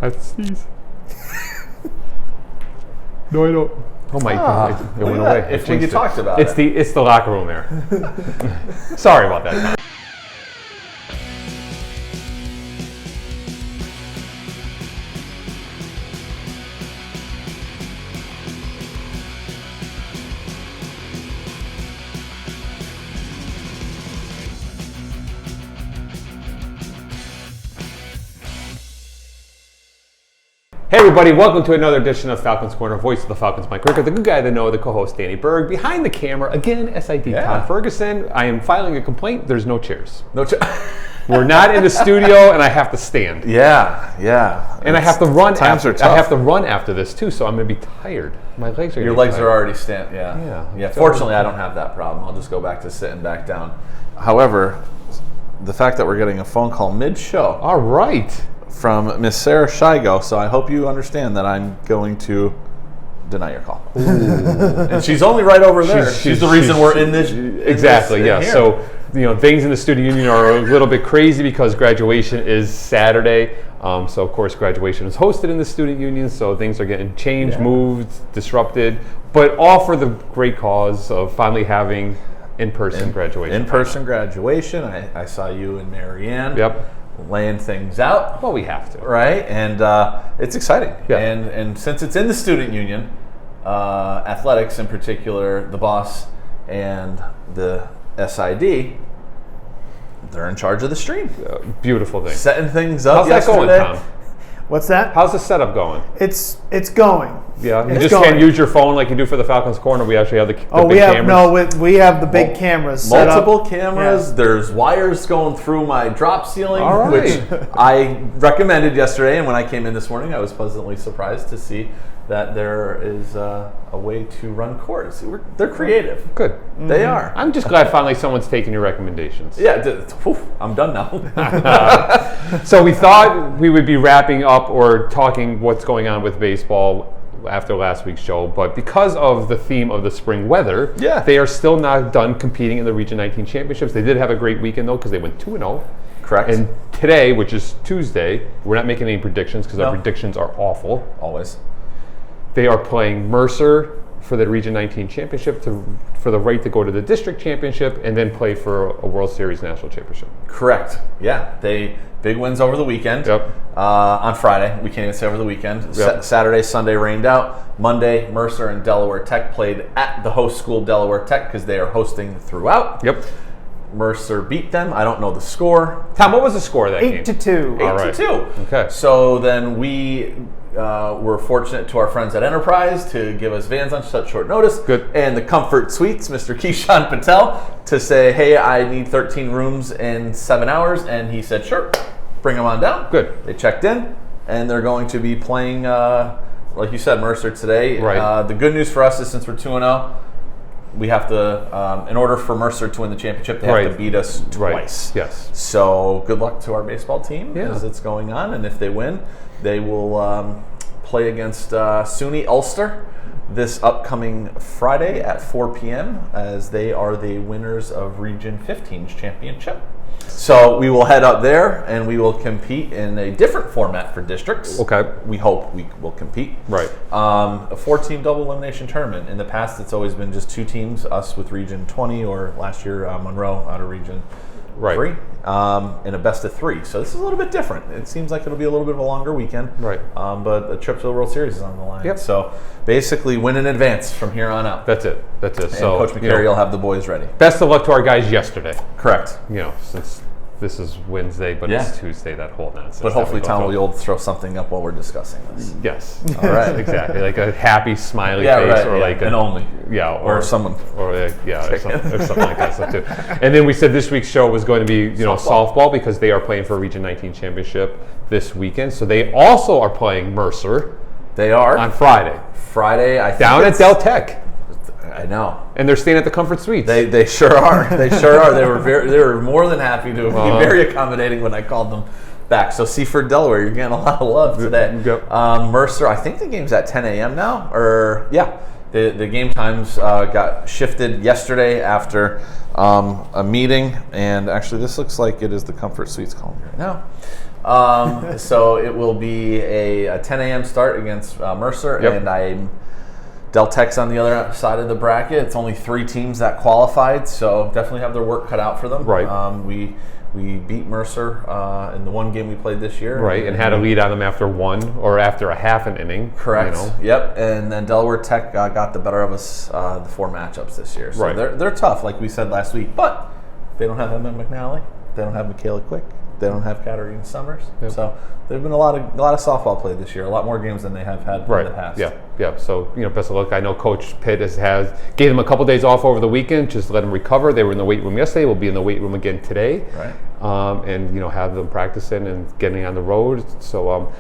I have to sneeze. No, I don't. Oh my God! It went away. If we talked about it. It's the locker room there. Sorry about that. Hey everybody, welcome to another edition of Falcons Corner, voice of the Falcons, Mike Rickert, the good guy that know, the co-host Danny Berg. Behind the camera, again, SID Tom Ferguson. I am filing a complaint, there's no chairs. No chairs. We're not in the studio and I have to stand. Yeah. And I have to run times after, are tough. I have to run after this too, so I'm going to be tired. My legs are Your legs are already yeah. Yeah. Fortunately, I don't have that problem. I'll just go back to sitting back down. However, the fact that we're getting a phone call mid-show. All right. From Miss Sarah Shigo, so I hope you understand that I'm going to deny your call. And she's only right over there. She's the reason we're in this. Exactly, yeah. So, things in the student union are a little bit crazy because graduation is Saturday. So, of course, graduation is hosted in the student union, so things are getting changed, moved, disrupted, but all for the great cause of finally having in-person graduation. In-person graduation. I saw you and Marianne. Yep. Laying things out. Well, we have to. Right? And it's exciting. Yeah. And since it's in the student union, athletics in particular, the boss and the SID, they're in charge of the stream. Beautiful thing. Setting things up. How's that going, Tom? What's that? How's the setup going? It's going. Yeah, you It's just going. can't use your phone like you do for the Falcons Corner. We actually have the big cameras. We have the big cameras set up. Multiple cameras. Yeah. There's wires going through my drop ceiling, right. Which I recommended yesterday. And when I came in this morning, I was pleasantly surprised to see that there is a way to run courts. They're creative. Good. They are. I'm just glad finally someone's taking your recommendations. Yeah, I'm done now. So we thought we would be wrapping up or talking what's going on with baseball after last week's show, but because of the theme of the spring weather, they are still not done competing in the Region 19 championships. They did have a great weekend though because they went 2-0. Correct. And today, which is Tuesday, we're not making any predictions because our predictions are awful. Always. They are playing Mercer for the Region 19 championship for the right to go to the district championship and then play for a World Series national championship. Correct. Yeah. Big wins over the weekend. Yep. On Friday. We can't even say over the weekend. Yep. Saturday, Sunday rained out. Monday, Mercer and Delaware Tech played at the host school Delaware Tech because they are hosting throughout. Yep. Mercer beat them. I don't know the score. Tom, what was the score of that game? 8-2. 8-2. Okay. So then we were fortunate to our friends at Enterprise to give us vans on such short notice. Good. And the Comfort Suites, Mr. Keyshawn Patel, to say, hey, I need 13 rooms in 7 hours. And he said, sure, bring them on down. Good. They checked in, and they're going to be playing, like you said, Mercer today. Right. The good news for us is since we're 2-0, we have to, in order for Mercer to win the championship, they have to beat us twice. Yes. So good luck to our baseball team as it's going on. And if they win, they will play against SUNY Ulster this upcoming Friday at 4 p.m. as they are the winners of Region 15's championship. So we will head up there and we will compete in a different format for districts. Okay. We hope we will compete. Right. A 4-team double elimination tournament. In the past, it's always been just 2 teams, us with Region 20 or last year Monroe out of Region 3, in a best of 3. So this is a little bit different. It seems like it'll be a little bit of a longer weekend. Right. But a trip to the World Series is on the line. Yep. So basically win in advance from here on out. That's it. And So Coach McCary will have the boys ready. Best of luck to our guys yesterday. Correct. Since this is Wednesday, but it's Tuesday, that whole nonsense. But hopefully Tom will be able to throw something up while we're discussing this. Yes. All right. Exactly. Like a happy, smiley face or like an only. Yeah. Or someone. Or something like that stuff too. And then we said this week's show was going to be, softball because they are playing for a Region 19 championship this weekend. So they also are playing Mercer. They are. On Friday. I think down at Del Tech. I know. And they're staying at the Comfort Suites. They sure are. They sure are. They were more than happy to be very accommodating when I called them back. So Seaford, Delaware, you're getting a lot of love today. Yep. Mercer, I think the game's at 10 a.m. now. The game times got shifted yesterday after a meeting. And actually, this looks like it is the Comfort Suites calling right now. So it will be a 10 a.m. start against Mercer, and I'm Del Tech's on the other side of the bracket. It's only 3 teams that qualified, so definitely have their work cut out for them. Right. We beat Mercer in the one game we played this year. Right, and had a lead on them after one or after a half an inning. Correct. Yep. And then Delaware Tech got the better of us the 4 matchups this year. So they're tough, like we said last week. But they don't have Emma McNally. They don't have Michaela Quick. They don't have Katarina Summers. Yep. So there've been a lot of softball played this year. A lot more games than they have had in the past. Yeah. So best of luck. I know Coach Pitt gave them a couple days off over the weekend, just to let them recover. They were in the weight room yesterday. We'll be in the weight room again today. Right. And have them practicing and getting on the road. So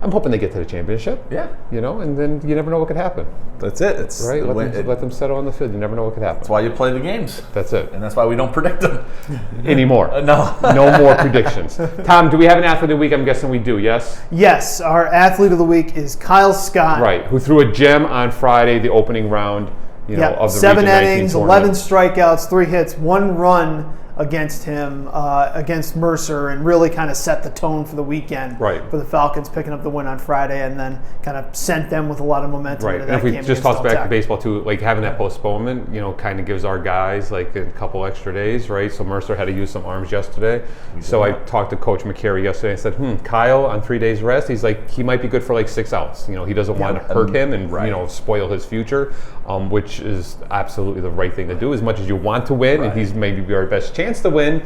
I'm hoping they get to the championship. Yeah. And then you never know what could happen. That's it. It's right. Let them settle on the field. You never know what could happen. That's why you play the games. That's it. And that's why we don't predict them anymore. No. No more predictions. Tom, do we have an athlete of the week? I'm guessing we do. Yes. Yes. Our athlete of the week is Kyle Scott. Right. Who threw a gem on Friday, the opening round. Of the 7 Region innings, 11 strikeouts, 3 hits, 1 run against him, against Mercer, and really kind of set the tone for the weekend for the Falcons, picking up the win on Friday, and then kind of sent them with a lot of momentum. Right, and if we just toss back to baseball too, like having that postponement, kind of gives our guys like a couple extra days, right? So Mercer had to use some arms yesterday. So I talked to Coach McCary yesterday and said, Kyle on 3 days rest, he's like, he might be good for like 6 outs. He doesn't want to hurt him and spoil his future, which is absolutely the right thing to do. As much as you want to win, and he's maybe our best chance to win,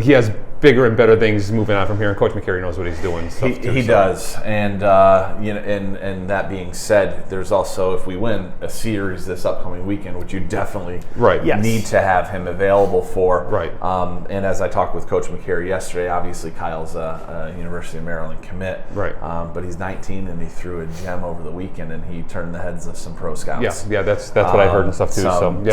he has bigger and better things moving on from here, and Coach McCary knows what he's doing. He does, and and that being said, there's also, if we win a series this upcoming weekend, which you definitely need to have him available for. Right. And as I talked with Coach McCary yesterday, obviously Kyle's a University of Maryland commit. Right. But he's 19 and he threw a gem over the weekend, and he turned the heads of some pro scouts. Yeah. That's what I heard and stuff too.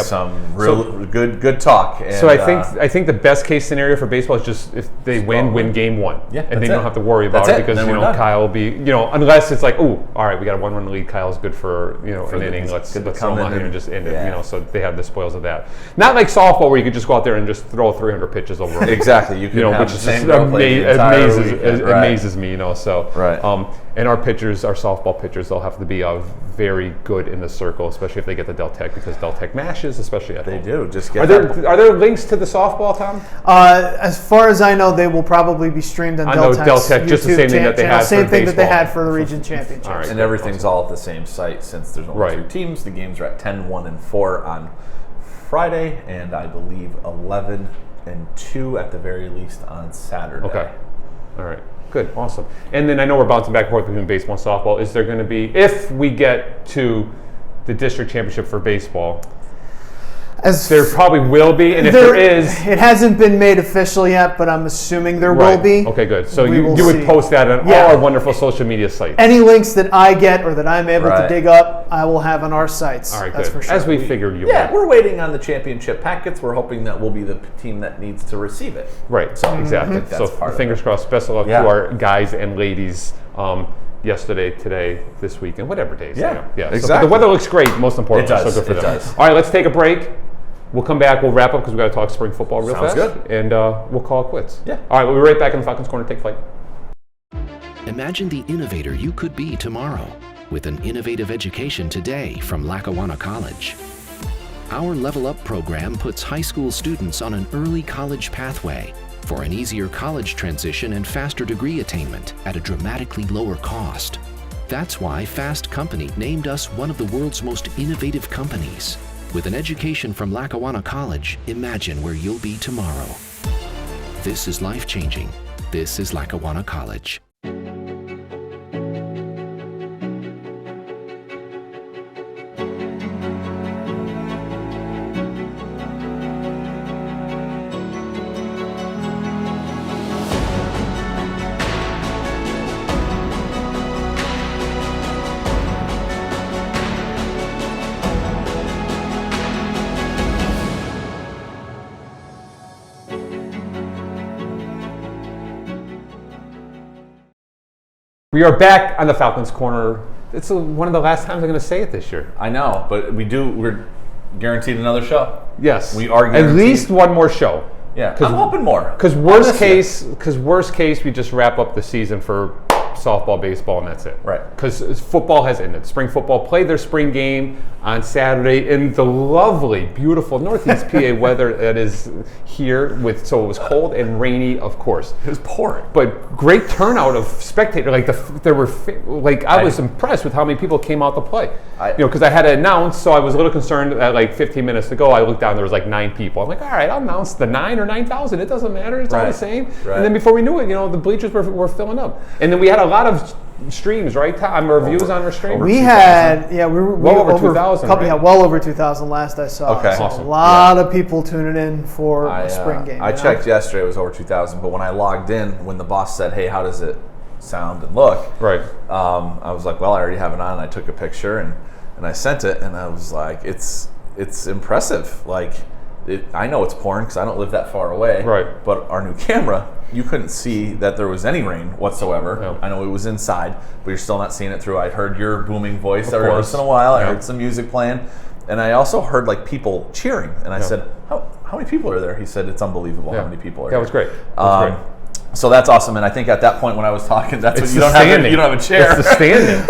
Some real good talk. And, so I think the best case scenario for baseball is just if they win game 1. Yeah, and they don't have to worry about it because Kyle will be unless it's like, all right, we got a 1-run lead. Kyle's good for an inning. Let's throw him out here and just end it. So they have the spoils of that. Not like softball where you could just go out there and just throw 300 pitches over. Exactly. You can which is just amazes me. So right. And our pitchers, our softball pitchers, they'll have to be very good in the circle, especially if they get the Del Tech, because Del Tech mashes, especially at home. They do. Just are there links to the softball, Tom? As far as I know, they will probably be streamed on Del Tech, just the same thing that they had for same thing that they baseball. had for the region championship. Right, and everything's all at the same site since there's only 2 teams. The games are at 10, 1, and 4 on Friday, and I believe 11 and 2 at the very least on Saturday. Okay. All right. Good, awesome. And then I know we're bouncing back and forth between baseball and softball. Is there going to be, if we get to the district championship for baseball, there probably will be, and if there is... It hasn't been made official yet, but I'm assuming there will be. Okay, good. So you would post that on all our wonderful social media sites. Any links that I get or that I'm able to dig up, I will have on our sites. All right, that's good. For sure. As we figured you would. Yeah, we're waiting on the championship packets. We're hoping that we'll be the team that needs to receive it. Right, so exactly. So fingers crossed. Best of luck to our guys and ladies yesterday, today, this week, and whatever days. Yeah, exactly. So the weather looks great, most importantly. It does. So good for them. Does. All right, let's take a break. We'll come back. We'll wrap up because we got to talk spring football real fast. Sounds good. And we'll call it quits. Yeah. All right, we'll be right back in the Falcons Corner. Take flight. Imagine the innovator you could be tomorrow with an innovative education today from Lackawanna College. Our Level Up program puts high school students on an early college pathway for an easier college transition and faster degree attainment at a dramatically lower cost. That's why Fast Company named us one of the world's most innovative companies. With an education from Lackawanna College, imagine where you'll be tomorrow. This is life-changing. This is Lackawanna College. We are back on the Falcons Corner. It's one of the last times I'm going to say it this year. I know, but we're guaranteed another show. Yes. We are guaranteed. At least one more show. Yeah, I'm hoping more. Because worst case, we just wrap up the season for softball, baseball, and that's it. Right. Because football has ended. Spring football played their spring game on Saturday in the lovely, beautiful Northeast PA weather that is here. So it was cold and rainy, of course. It was pouring. But great turnout of spectators. I was impressed with how many people came out to play. Because I had to announce, so I was a little concerned at 15 minutes to go. I looked down, there was 9 people. I'm like, all right, I'll announce the 9 or 9,000. It doesn't matter. It's all the same. Right. And then before we knew it, the bleachers were filling up. And then we had a lot of streams, right, Tom? Our views on our stream. We were well over 2,000. Well over 2,000 last I saw. Okay, so awesome. A lot of people tuning in for a spring game. I checked yesterday; it was over 2,000. But when I logged in, when the boss said, "Hey, how does it sound and look?" Right. I was like, "Well, I already have it on." And I took a picture and I sent it, and I was like, "It's impressive." I know it's pouring because I don't live that far away. Right. But our new camera, you couldn't see that there was any rain whatsoever. No. I know it was inside, but you're still not seeing it through. I heard your booming voice every once in a while. I heard some music playing. And I also heard people cheering. And I said, how many people are there? He said, it's unbelievable how many people are there. Yeah, it was great. So that's awesome. And I think at that point when I was talking, that's what you don't have a chair. It's the standing.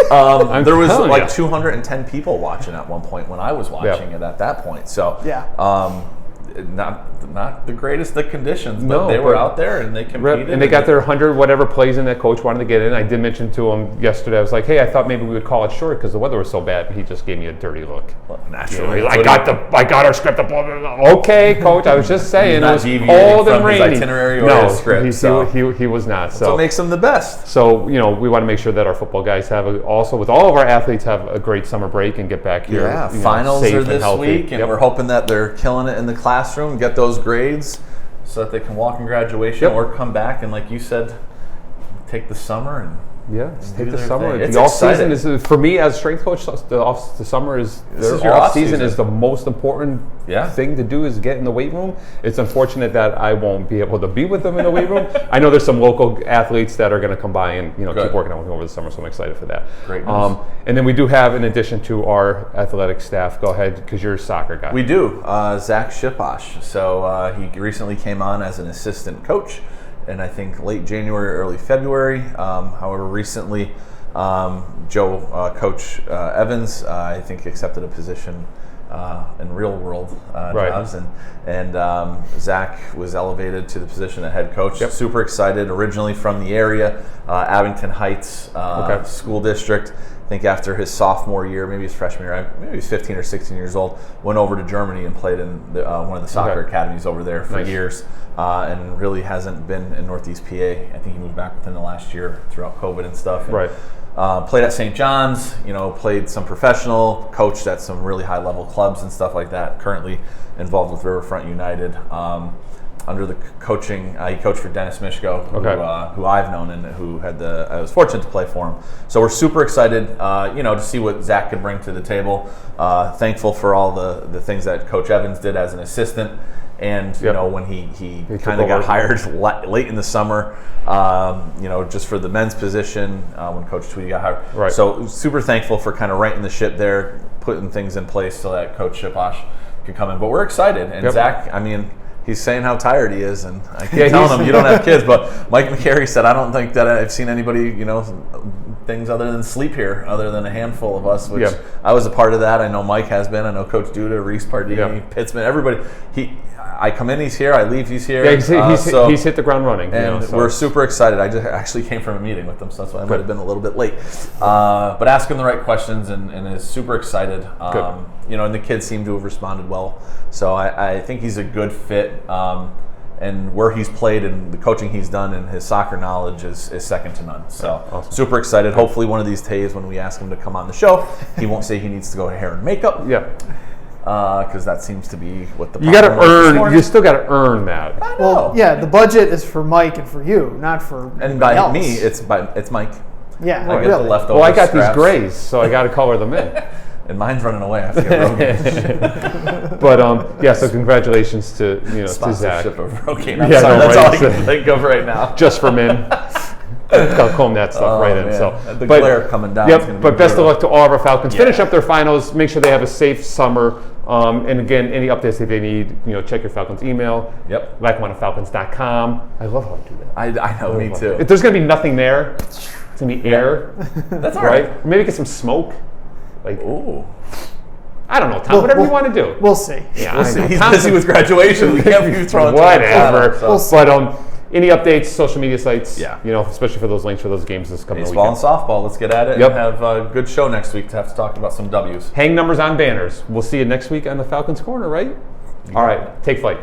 There was 210 people watching at one point when I was watching it at that point. So not the greatest of conditions, but they were out there and they competed. And they got their 100 whatever plays in that coach wanted to get in. I did mention to him yesterday, I was like, hey, I thought maybe we would call it short because the weather was so bad. And he just gave me a dirty look. Well, naturally. I got our script. Okay, coach, I was just saying it was cold and rainy. His itinerary or his script. He was not. So what makes him the best. So, we want to make sure that our football guys also with all of our athletes have a great summer break and get back here. Yeah, finals safe are this and healthy. week, and we're hoping that they're killing it in the classroom, get those grades so that they can walk in graduation or come back and, like you said, take the summer and take the summer. Thing. The off season is, for me as strength coach, the summer is off season is the most important thing to do is get in the weight room. It's unfortunate that I won't be able to be with them in the weight room. I know there's some local athletes that are going to come by and keep working out with me over the summer, so I'm excited for that. Great news. And then we do have, in addition to our athletic staff, go ahead because you're a soccer guy. We do. Zach Shiposh. So he recently came on as an assistant coach. And I think late January, early February. However, recently, Coach Evans, I think, accepted a position in real world jobs, and Zach was elevated to the position of head coach. Yep. Super excited. Originally from the area, Abington Heights School District. I think after his sophomore year, maybe his freshman year, maybe he was 15 or 16 years old, went over to Germany and played in one of the soccer academies over there for years, and really hasn't been in Northeast PA. I think he moved back within the last year throughout COVID and stuff. And, played at St. John's, played some professional, coached at some really high-level clubs and stuff like that, currently involved with Riverfront United. Under the coaching, he coached for Dennis Mishko, who I've known and who I was fortunate to play for him. So we're super excited, to see what Zach could bring to the table. Thankful for all the things that Coach Evans did as an assistant, and when he kind of got hired late in the summer, just for the men's position when Coach Tweedy got hired. Right. So super thankful for kind of righting the ship there, putting things in place so that Coach Shiposh could come in. But we're excited, and Zach, he's saying how tired he is, and I keep telling him you don't have kids. But Mike McCary said, I don't think that I've seen anybody, things other than sleep here, other than a handful of us, which I was a part of that. I know Mike has been. I know Coach Duda, Reese Pardini, Pitzman, everybody. I come in, he's here. I leave, he's here. Yeah, he's hit the ground running. And we're super excited. I just actually came from a meeting with them, so that's why I might have been a little bit late. But asking the right questions and is super excited. And the kids seem to have responded well. So I think he's a good fit. And where he's played and the coaching he's done and his soccer knowledge is second to none. So super excited. Hopefully one of these days when we ask him to come on the show, he won't say he needs to go to hair and makeup. Because that seems to be what the you got to earn. You still got to earn that. I know. Well, the budget is for Mike and for you, not for and by else. me, it's Mike. Yeah, I get the leftover. Well, I got scraps. these grays, so I got to color them in. And mine's running away. I have to get Rogaine. But so congratulations to to Zach. Sponsorship of Rogaine. I'm sorry, that's all I can think of right now. Just for men. I'll comb that stuff in. Man. So the glare coming down. Yep. But best of luck to all of our Falcons. Finish up their finals. Make sure they have a safe summer. And again, any updates if they need, check your Falcons email. Yep. LackawannaFalcons.com. I love how I do that. I know, me too. If there's going to be nothing there, it's going to be air. That's all right. Or maybe get some smoke. Ooh. I don't know, Tom. Whatever you want to do. We'll see. Yeah, we'll see. He's busy with graduation. We can't be throwing whatever. So. But any updates, social media sites? Yeah. Especially for those links for those games this coming Baseball weekend. and softball. Let's get at it and have a good show next week to have to talk about some W's. Hang numbers on banners. We'll see you next week on the Falcons Corner, right? All right. Take flight.